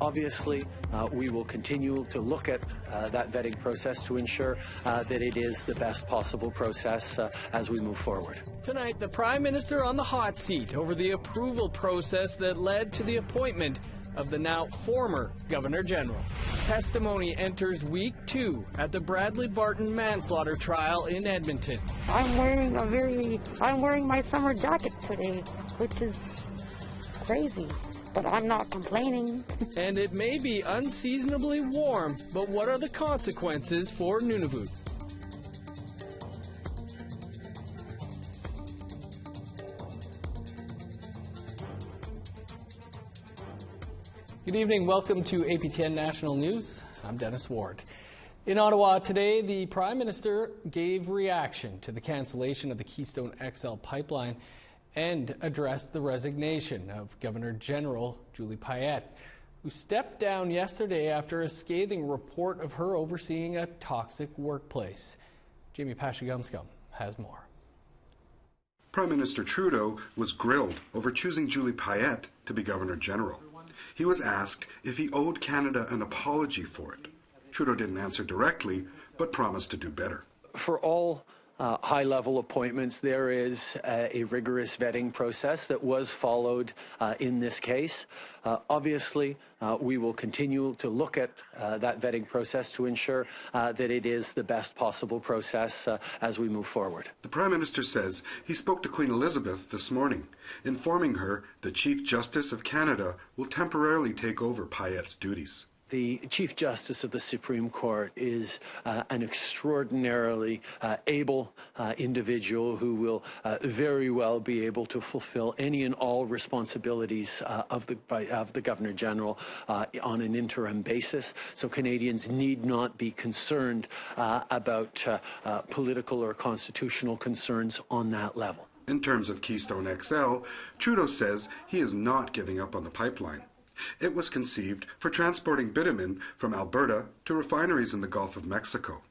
Obviously, we will continue to look at that vetting process to ensure that it is the best possible process as we move forward. Tonight, the Prime Minister on the hot seat over the approval process that led to the appointment of the now former Governor General. Testimony enters week 2 at the Bradley Barton manslaughter trial in Edmonton. I'm wearing my summer jacket today, which is crazy, but I'm not complaining. And it may be unseasonably warm, but what are the consequences for Nunavut? Good evening. Welcome to APTN National News. I'm Dennis Ward. In Ottawa today, the Prime Minister gave reaction to the cancellation of the Keystone XL pipeline and addressed the resignation of Governor General Julie Payette, who stepped down yesterday after a scathing report of her overseeing a toxic workplace. Jamie Pashagumscum has more. Prime Minister Trudeau was grilled over choosing Julie Payette to be Governor General. He was asked if he owed Canada an apology for it. Trudeau didn't answer directly, but promised to do better. For all high-level appointments, there is a rigorous vetting process that was followed in this case. Obviously, we will continue to look at that vetting process to ensure that it is the best possible process as we move forward. The Prime Minister says he spoke to Queen Elizabeth this morning, informing her the Chief Justice of Canada will temporarily take over Payette's duties. The Chief Justice of the Supreme Court is an extraordinarily able individual who will very well be able to fulfill any and all responsibilities of the Governor General on an interim basis. So Canadians need not be concerned about political or constitutional concerns on that level. In terms of Keystone XL, Trudeau says he is not giving up on the pipeline. It was conceived for transporting bitumen from Alberta to refineries in the Gulf of Mexico.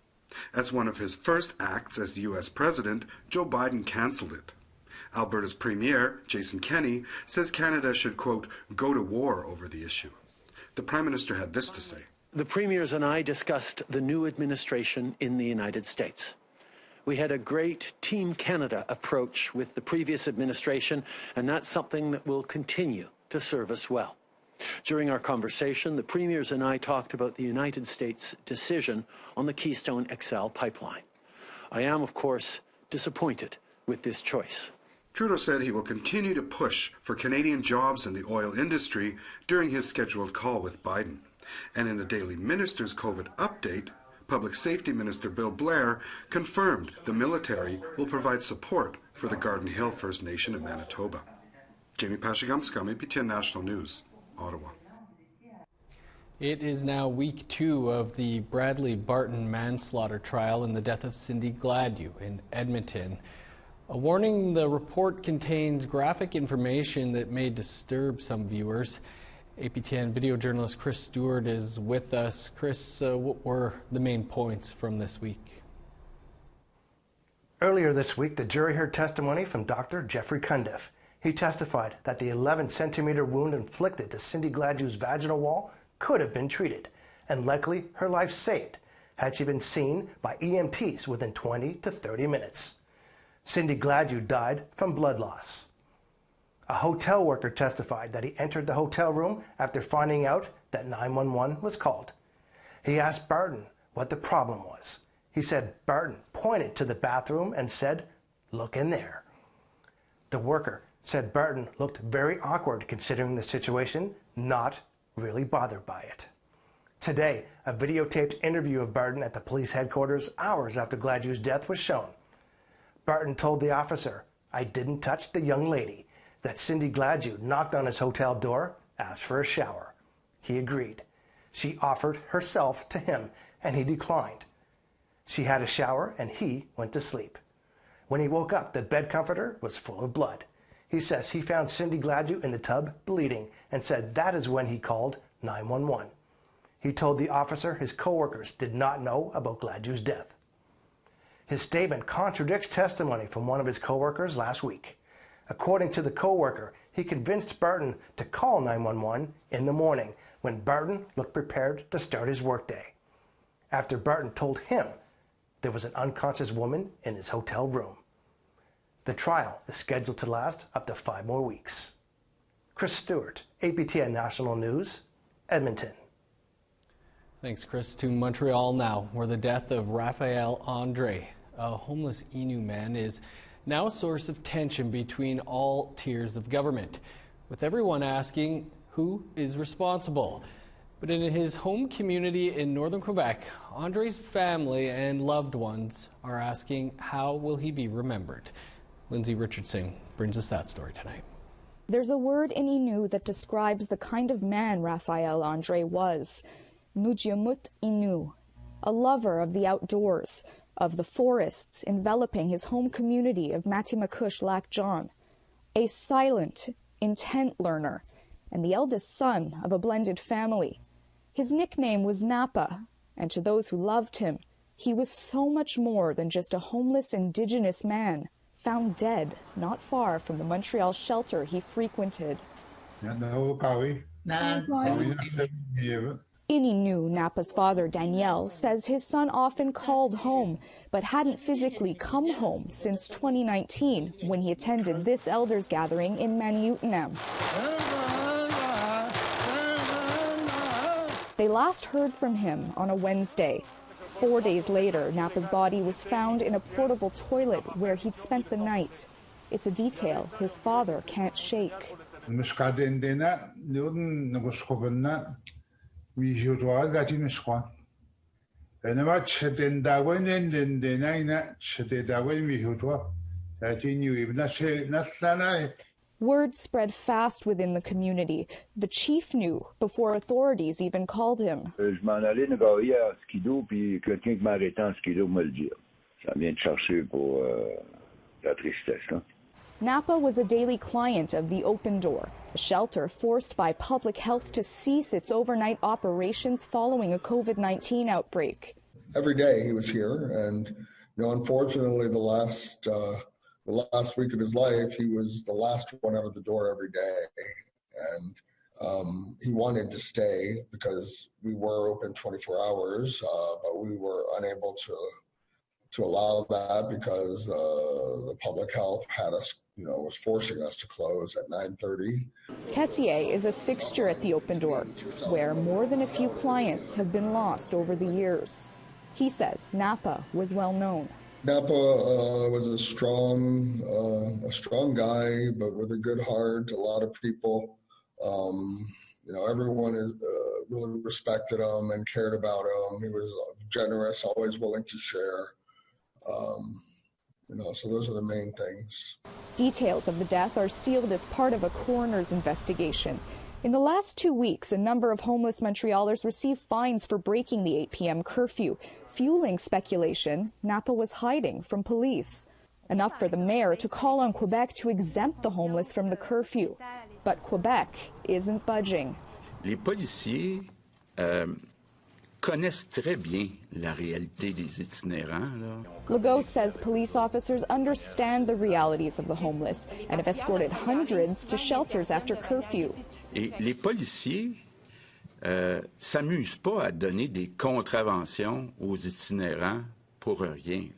As one of his first acts as U.S. President, Joe Biden canceled it. Alberta's Premier, Jason Kenney, says Canada should, quote, go to war over the issue. The Prime Minister had this to say. The Premiers and I discussed the new administration in the United States. We had a great Team Canada approach with the previous administration, and that's something that will continue to serve us well. During our conversation, the Premiers and I talked about the United States' decision on the Keystone XL pipeline. I am, of course, disappointed with this choice. Trudeau said he will continue to push for Canadian jobs in the oil industry during his scheduled call with Biden. And in the Daily Minister's COVID update, Public Safety Minister Bill Blair confirmed the military will provide support for the Garden Hill First Nation in Manitoba. Jamie Pashagumscum, APTN National News, Ottawa. It is now week 2 of the Bradley Barton manslaughter trial and the death of Cindy Gladue in Edmonton. A warning: the report contains graphic information that may disturb some viewers. APTN video journalist Chris Stewart is with us. Chris, what were the main points from this week? Earlier this week, the jury heard testimony from Dr. Jeffrey Cundiff. He testified that the 11-centimeter wound inflicted to Cindy Gladue's vaginal wall could have been treated, and likely her life saved had she been seen by EMTs within 20 to 30 minutes. Cindy Gladue died from blood loss. A hotel worker testified that he entered the hotel room after finding out that 911 was called. He asked Barton what the problem was. He said Barton pointed to the bathroom and said, "Look in there." The worker said Barton looked very awkward considering the situation, not really bothered by it. Today, a videotaped interview of Barton at the police headquarters hours after Gladue's death was shown. Barton told the officer, "I didn't touch the young lady," that Cindy Gladue knocked on his hotel door, asked for a shower. He agreed. She offered herself to him, and he declined. She had a shower, and he went to sleep. When he woke up, the bed comforter was full of blood. He says he found Cindy Gladue in the tub bleeding and said that is when he called 911. He told the officer his co-workers did not know about Gladue's death. His statement contradicts testimony from one of his co-workers last week. According to the co-worker, he convinced Barton to call 911 in the morning when Barton looked prepared to start his workday. After Barton told him there was an unconscious woman in his hotel room. The trial is scheduled to last up to 5 more weeks. Chris Stewart, APTN National News, Edmonton. Thanks, Chris. To Montreal now, where the death of Rafael Andre, a homeless Innu man, is now a source of tension between all tiers of government, with everyone asking who is responsible. But in his home community in northern Quebec, Andre's family and loved ones are asking how will he be remembered. Lindsay Richardson brings us that story tonight. There's a word in Innu that describes the kind of man Rafael Andre was. Nujiamut Innu, a lover of the outdoors, of the forests enveloping his home community of Matimakush Lac John, a silent, intent learner, and the eldest son of a blended family. His nickname was Napa, and to those who loved him, he was so much more than just a homeless Indigenous man, found dead not far from the Montreal shelter he frequented. Innu, Napa's father, Danielle, says his son often called home, but hadn't physically come home since 2019, when he attended this elders gathering in Maniutanam. They last heard from him on a Wednesday. 4 days later, Napa's body was found in a portable toilet where he'd spent the night. It's a detail his father can't shake. Word spread fast within the community. The chief knew before authorities even called him. Napa was a daily client of the Open Door, a shelter forced by public health to cease its overnight operations following a COVID-19 outbreak. Every day he was here, and unfortunately the last week of his life, he was the last one out of the door every day. And he wanted to stay because we were open 24 hours, but we were unable to allow that because the public health had us, was forcing us to close at 9:30. Tessier is a fixture at the Open Door, where more than a few clients have been lost over the years. He says Napa was well known. Napa was a strong guy, but with a good heart. A lot of people, everyone really respected him and cared about him. He was generous, always willing to share. So those are the main things. Details of the death are sealed as part of a coroner's investigation. In the last 2 weeks, a number of homeless Montrealers received fines for breaking the 8 p.m. curfew, fueling speculation Napa was hiding from police. Enough for the mayor to call on Quebec to exempt the homeless from the curfew. But Quebec isn't budging. Les policiers connaissent très bien la réalité des itinérants. Legault says police officers understand the realities of the homeless and have escorted hundreds to shelters after curfew. Et les policiers s'amusent pas à donner des contraventions aux itinérants pour rien.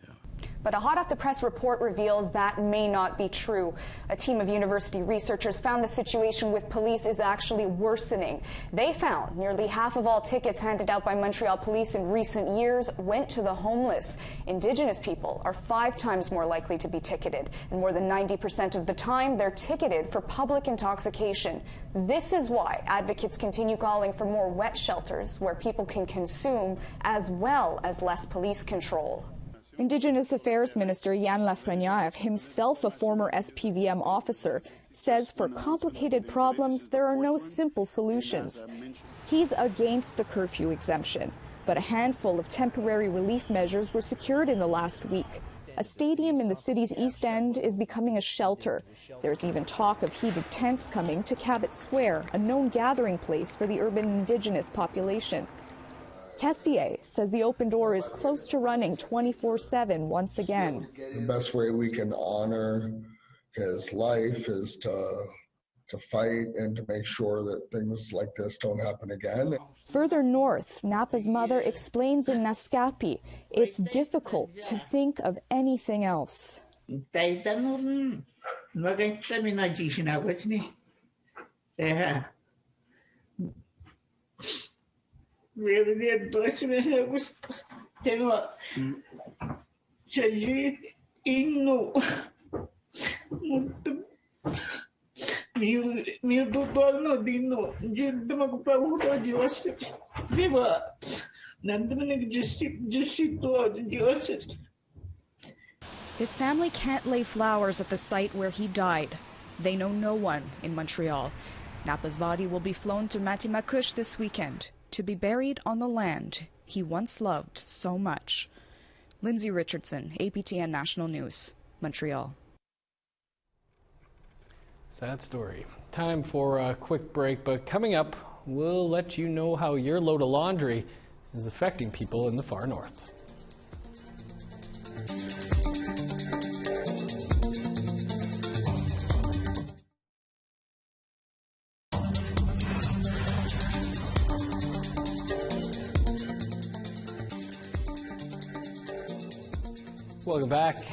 But a hot-off-the-press report reveals that may not be true. A team of university researchers found the situation with police is actually worsening. They found nearly half of all tickets handed out by Montreal police in recent years went to the homeless. Indigenous people are 5 times more likely to be ticketed, and more than 90% of the time they're ticketed for public intoxication. This is why advocates continue calling for more wet shelters where people can consume, as well as less police control. Indigenous Affairs Minister Yann Lafrenière, himself a former SPVM officer, says for complicated problems there are no simple solutions. He's against the curfew exemption, but a handful of temporary relief measures were secured in the last week. A stadium in the city's East End is becoming a shelter. There's even talk of heated tents coming to Cabot Square, a known gathering place for the urban Indigenous population. Tessier says the Open Door is close to running 24/7 once again. The best way we can honor his life is to fight and to make sure that things like this don't happen again. Further north, Napa's mother explains in Naskapi, it's difficult to think of anything else. His family can't lay flowers at the site where he died. They know no one in Montreal. Napa's body will be flown to Matimakush this weekend to be buried on the land he once loved so much. Lindsay Richardson, APTN National News, Montreal. Sad story. Time for a quick break, but coming up, we'll let you know how your load of laundry is affecting people in the far north. Welcome back.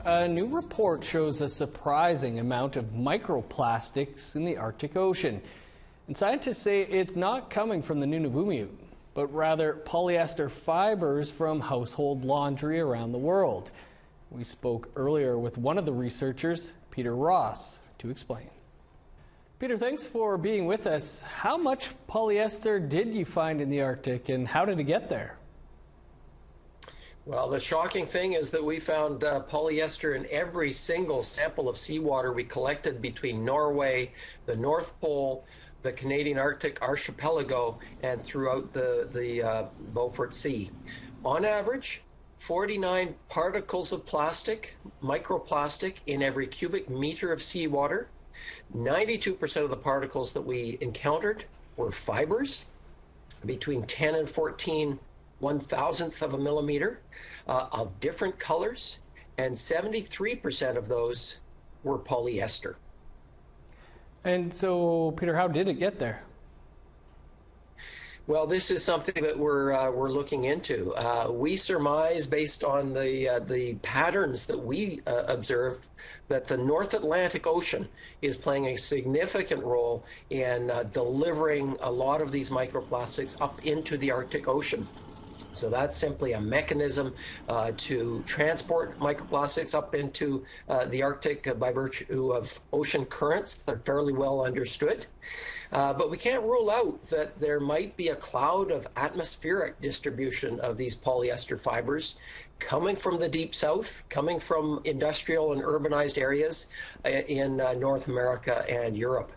A new report shows a surprising amount of microplastics in the Arctic Ocean. And scientists say it's not coming from the Nunavut, but rather polyester fibers from household laundry around the world. We spoke earlier with one of the researchers, Peter Ross, to explain. Peter, thanks for being with us. How much polyester did you find in the Arctic, and how did it get there? Well, the shocking thing is that we found polyester in every single sample of seawater we collected between Norway, the North Pole, the Canadian Arctic archipelago, and throughout the Beaufort Sea. On average, 49 particles of plastic, microplastic, in every cubic meter of seawater. 92% of the particles that we encountered were fibers, between 10 and 14 1,000th of a millimeter, of different colors, and 73% of those were polyester. And so, Peter, how did it get there? Well, this is something that we're looking into. We surmise, based on the patterns that we observe, that the North Atlantic Ocean is playing a significant role in delivering a lot of these microplastics up into the Arctic Ocean. So that's simply a mechanism to transport microplastics up into the Arctic by virtue of ocean currents that are fairly well understood. But we can't rule out that there might be a cloud of atmospheric distribution of these polyester fibers coming from the deep south, coming from industrial and urbanized areas in North America and Europe.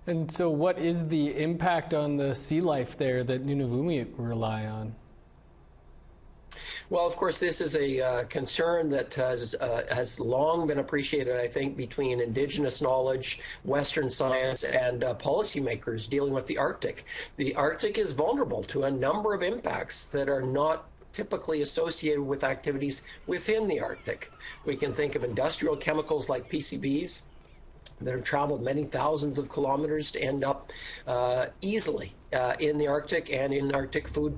And so what is the impact on the sea life there that Nunavut rely on? Well, of course, this is a concern that has long been appreciated, I think, between Indigenous knowledge, Western science, and policymakers dealing with the Arctic. The Arctic is vulnerable to a number of impacts that are not typically associated with activities within the Arctic. We can think of industrial chemicals like PCBs that have traveled many thousands of kilometers to end up easily in the Arctic and in Arctic food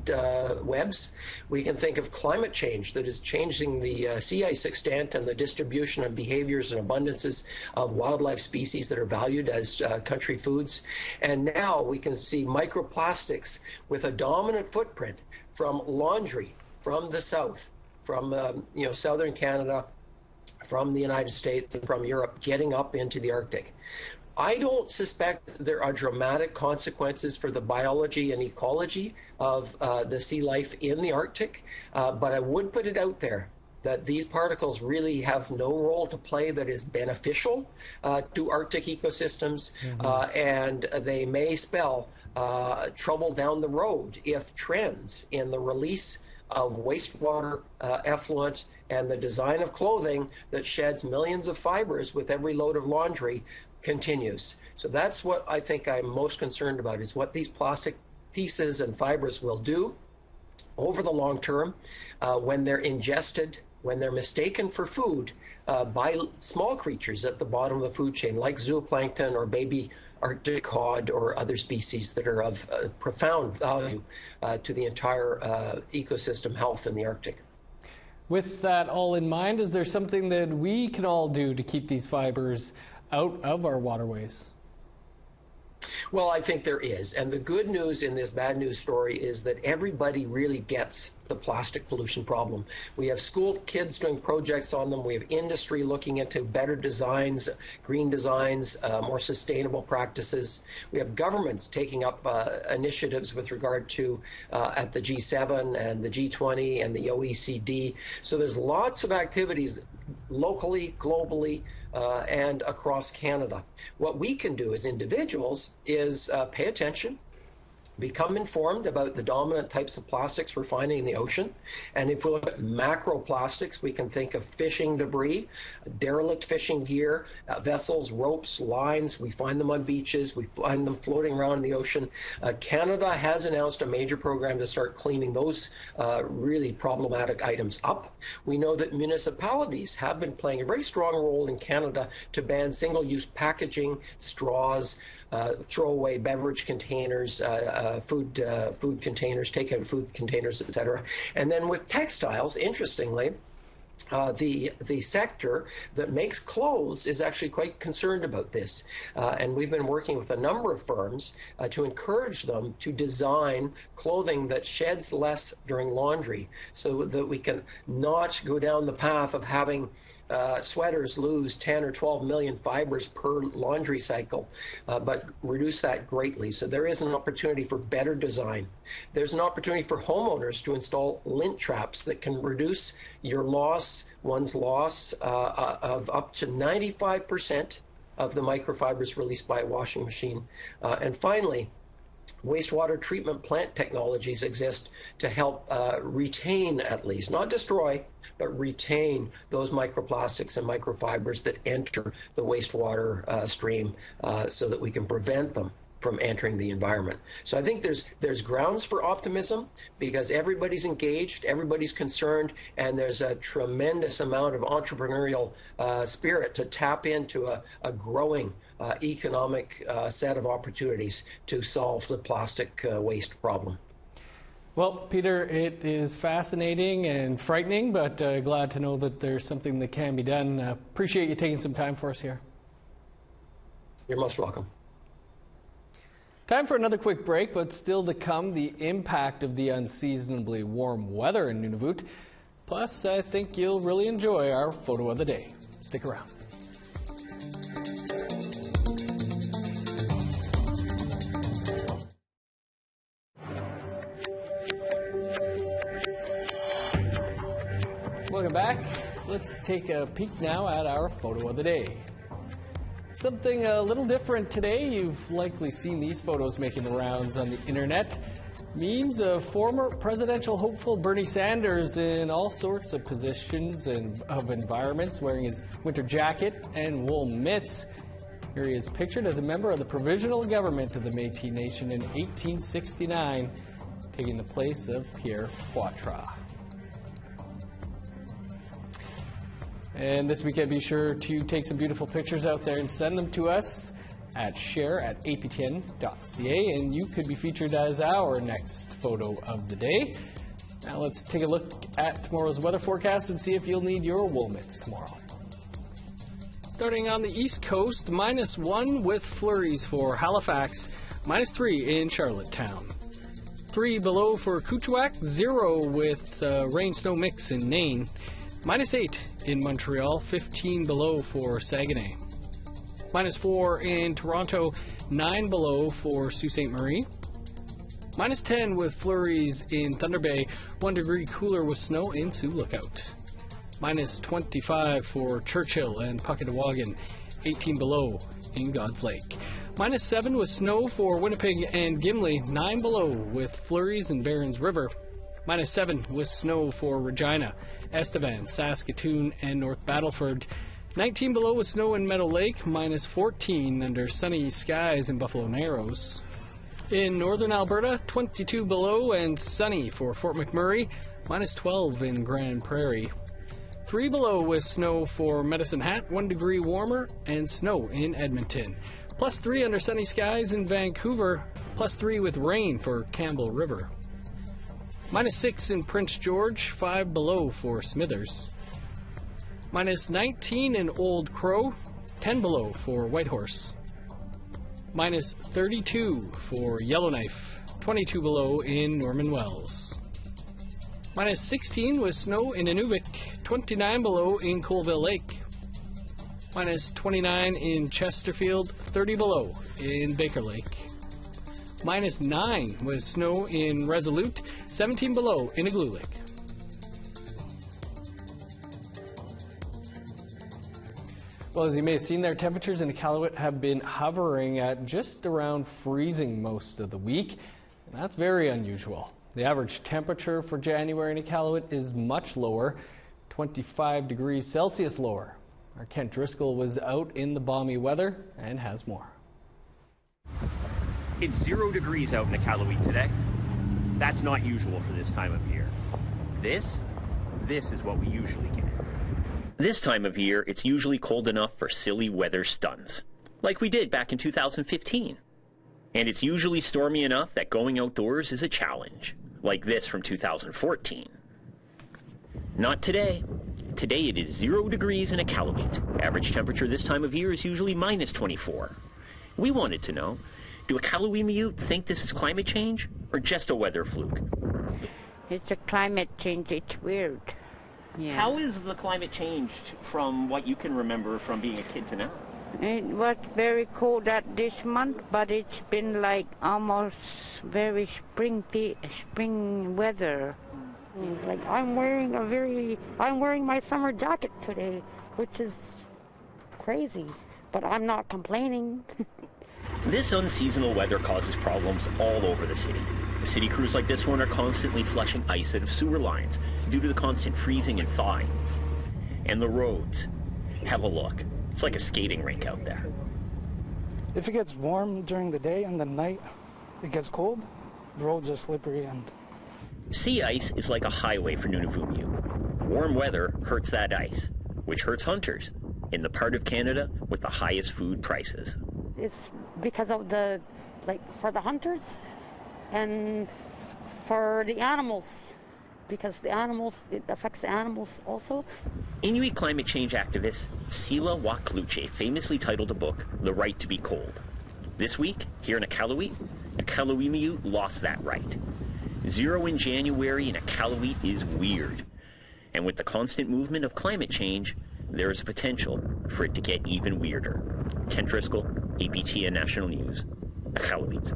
webs. We can think of climate change that is changing the sea ice extent and the distribution and behaviors and abundances of wildlife species that are valued as country foods. And now we can see microplastics with a dominant footprint from laundry from the south, from southern Canada, from the United States, and from Europe, getting up into the Arctic. I don't suspect there are dramatic consequences for the biology and ecology of the sea life in the Arctic, but I would put it out there that these particles really have no role to play that is beneficial to Arctic ecosystems, and they may spell trouble down the road if trends in the release of wastewater effluent and the design of clothing that sheds millions of fibers with every load of laundry continues. So that's what I think I'm most concerned about, is what these plastic pieces and fibers will do over the long term when they're ingested when they're mistaken for food by small creatures at the bottom of the food chain, like zooplankton or baby Arctic cod or other species that are of profound value to the entire ecosystem health in the Arctic. With that all in mind, is there something that we can all do to keep these fibers out of our waterways? Well, I think there is. And the good news in this bad news story is that everybody really gets the plastic pollution problem. We have school kids doing projects on them. We have industry looking into better designs, green designs, more sustainable practices. We have governments taking up initiatives with regard to at the G7 and the G20 and the OECD. So there's lots of activities locally, globally, and across Canada. What we can do as individuals is pay attention, become informed about the dominant types of plastics we're finding in the ocean. And if we look at macroplastics, we can think of fishing debris, derelict fishing gear, vessels, ropes, lines. We find them on beaches. We find them floating around in the ocean. Canada has announced a major program to start cleaning those really problematic items up. We know that municipalities have been playing a very strong role in Canada to ban single-use packaging, straws, throwaway beverage containers, food containers, takeout food containers, etc. And then with textiles, interestingly, the sector that makes clothes is actually quite concerned about this. And we've been working with a number of firms to encourage them to design clothing that sheds less during laundry so that we can not go down the path of having sweaters lose 10 or 12 million fibers per laundry cycle, but reduce that greatly. So there is an opportunity for better design. There's an opportunity for homeowners to install lint traps that can reduce your one's loss of up to 95% of the microfibers released by a washing machine. And finally, wastewater treatment plant technologies exist to help retain, at least, not destroy, but retain those microplastics and microfibers that enter the wastewater stream so that we can prevent them from entering the environment. So I think there's grounds for optimism because everybody's engaged, everybody's concerned, and there's a tremendous amount of entrepreneurial spirit to tap into a growing economic set of opportunities to solve the plastic waste problem. Well, Peter, it is fascinating and frightening, but glad to know that there's something that can be done. Appreciate you taking some time for us here. You're most welcome. Time for another quick break, but still to come, the impact of the unseasonably warm weather in Nunavut. Plus, I think you'll really enjoy our photo of the day. Stick around. Welcome back. Let's take a peek now at our photo of the day. Something a little different today. You've likely seen these photos making the rounds on the internet. Memes of former presidential hopeful Bernie Sanders in all sorts of positions and of environments, wearing his winter jacket and wool mitts. Here he is pictured as a member of the provisional government of the Métis Nation in 1869, taking the place of Pierre Poitras. And this weekend, be sure to take some beautiful pictures out there and send them to us at share@aptn.ca, and you could be featured as our next photo of the day. Now let's take a look at tomorrow's weather forecast and see if you'll need your wool mitts tomorrow. Starting on the east coast, -1 with flurries for Halifax, -3 in Charlottetown. 3 below for Kuujjuaq, 0 with rain-snow mix in Nain. -8 in Montreal, 15 below for Saguenay. -4 in Toronto, 9 below for Sault Ste. Marie. -10 with flurries in Thunder Bay, 1 degree cooler with snow in Sioux Lookout. -25 for Churchill and Puckatawagan, 18 below in God's Lake. -7 with snow for Winnipeg and Gimli, 9 below with flurries in Barons River. -7 with snow for Regina, Estevan, Saskatoon, and North Battleford. 19 below with snow in Meadow Lake, -14 under sunny skies in Buffalo Narrows. In northern Alberta, 22 below and sunny for Fort McMurray, -12 in Grand Prairie. 3 below with snow for Medicine Hat, 1 degree warmer, and snow in Edmonton. +3 under sunny skies in Vancouver, +3 with rain for Campbell River. -6 in Prince George, 5 below for Smithers. -19 in Old Crow, 10 below for Whitehorse. -32 for Yellowknife, 22 below in Norman Wells. -16 with snow in Nunavut, 29 below in Colville Lake. -29 in Chesterfield, 30 below in Baker Lake. -9 with snow in Resolute, 17 below in Igloo Lake. Well, as you may have seen there, temperatures in Iqaluit have been hovering at just around freezing most of the week, and that's very unusual. The average temperature for January in Iqaluit is much lower, 25 degrees Celsius lower. Our Kent Driscoll was out in the balmy weather and has more. It's 0 degrees out in Iqaluit today. That's not usual for this time of year. This is what we usually get. This time of year, it's usually cold enough for silly weather stunts, like we did back in 2015. And it's usually stormy enough that going outdoors is a challenge, like this from 2014. Not today. Today it is 0 degrees in Iqaluit. Average temperature this time of year is usually -24. We wanted to know, do Iqaluit think this is climate change or just a weather fluke? It's a climate change. It's weird. Yeah. How is the climate changed from what you can remember from being a kid to now? It was very cold at this month, but it's been like almost very spring weather. Like I'm wearing my summer jacket today, which is crazy, but I'm not complaining. This unseasonal weather causes problems all over the city. City crews like this one are constantly flushing ice out of sewer lines due to the constant freezing and thawing. And the roads, have a look. It's like a skating rink out there. If it gets warm during the day and the night it gets cold, the roads are slippery and... Sea ice is like a highway for Nunavut. Warm weather hurts that ice, which hurts hunters in the part of Canada with the highest food prices. It's because of for the hunters and for the animals, because it affects the animals also. Inuit climate change activist Sila Wakluche famously titled a book, The Right to be Cold. This week, here in Iqaluit, Iqaluit lost that right. 0 in January in Iqaluit is weird. And with the constant movement of climate change, there is a potential for it to get even weirder. Kent Driscoll, APTN National News, Iqaluit.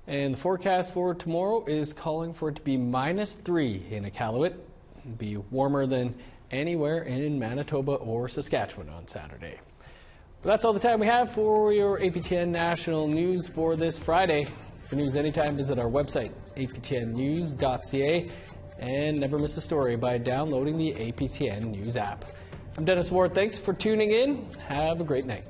And the forecast for tomorrow is calling for it to be -3 in Iqaluit. It'll be warmer than anywhere in Manitoba or Saskatchewan on Saturday. But that's all the time we have for your APTN National News for this Friday. For news anytime, visit our website, aptnnews.ca, and never miss a story by downloading the APTN News app. I'm Dennis Ward. Thanks for tuning in. Have a great night.